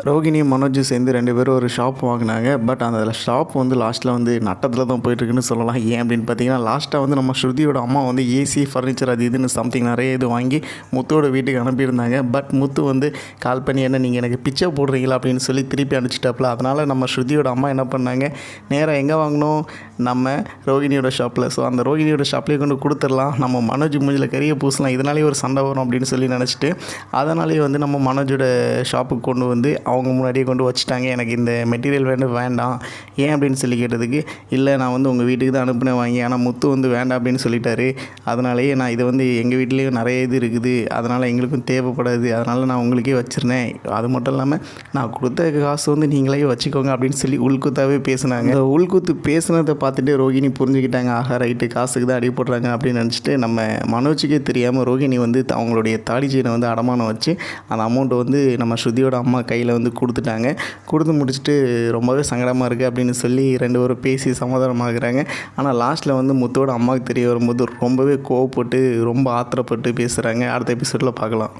ரோகிணியும் மனோஜும் சேர்ந்து 2 பேரும் ஒரு ஷாப் வாங்கினாங்க. பட் அந்த ஷாப் வந்து லாஸ்ட்டில் வந்து நட்டத்தில் தான் போயிட்டுருக்குன்னு சொல்லலாம். ஏன் அப்படின்னு பார்த்தீங்கன்னா, லாஸ்ட்டாக வந்து நம்ம ஸ்ருதியோட அம்மா வந்து ஏசி, ஃபர்னிச்சர் அது இதுன்னு சம்திங் நிறைய இது வாங்கி முத்துவோட வீட்டுக்கு அனுப்பியிருந்தாங்க. பட் முத்து வந்து கால் பண்ணி என்ன நீங்கள் எனக்கு பிச்சை போடுறீங்களா அப்படின்னு சொல்லி திருப்பி அனுப்பிச்சிட்டாப்புல. அதனால் நம்ம ஸ்ருதியோட அம்மா என்ன பண்ணாங்க, நேராக எங்கே வாங்கினோம், நம்ம ரோகிணியோட ஷாப்பில். ஸோ அந்த ரோகிணியோட ஷாப்லேயே கொண்டு கொடுத்துடலாம், நம்ம மனோஜ் மூஞ்சில் கறியை பூசலாம், இதனாலேயே ஒரு சண்டை வரும் அப்படின்னு சொல்லி நினச்சிட்டு அதனாலேயே வந்து நம்ம மனோஜோட ஷாப்புக்கு கொண்டு வந்து அவங்க முன்னாடியே கொண்டு வச்சுட்டாங்க. எனக்கு இந்த மெட்டீரியல் வேண்டாம் ஏன் அப்படின்னு சொல்லி கேட்டதுக்கு, இல்லை நான் வந்து உங்கள் வீட்டுக்கு தான் அனுப்பினேன் வாங்கி, ஆனால் முத்து வந்து வேண்டாம் அப்படின்னு சொல்லிட்டாரு. அதனாலேயே நான் இதை வந்து எங்கள் வீட்லேயும் நிறைய இது இருக்குது, அதனால் எங்களுக்கும் தேவைப்படாது, அதனால் நான் உங்களுக்கே வச்சுருந்தேன். அது மட்டும் இல்லாமல் நான் கொடுத்த காசு வந்து நீங்களே வச்சுக்கோங்க அப்படின்னு சொல்லி உள்குத்தாவே பேசினாங்க. அந்த உள்குத்து பேசுனதை பார்த்துட்டு ரோகிணி புரிஞ்சுக்கிட்டாங்க, ஆஹா ரைட்டு காசுக்கு தான் அடி போடுறாங்க அப்படின்னு நினச்சிட்டு நம்ம மனோஜுக்கே தெரியாமல் ரோகிணி வந்து அவங்களுடைய தாடி செயினை வந்து அடமானம் வச்சு அந்த அமௌண்ட்டை வந்து நம்ம ஸ்ருதியோட அம்மா கையில் வந்து கொடுத்துட்டாங்க. கொடுத்து முடிச்சுட்டு ரொம்பவே சங்கடமாக இருக்குது அப்படின்னு சொல்லி 2 பேரும் பேசி சமாதானமாகறாங்க. ஆனால் லாஸ்ட்டில் வந்து முத்தோட அம்மாவுக்கு தெரிய வரும்போது ரொம்பவே கோவப்பட்டு ரொம்ப ஆத்திரப்பட்டு பேசுகிறாங்க. அடுத்த எபிசோடில் பார்க்கலாம்.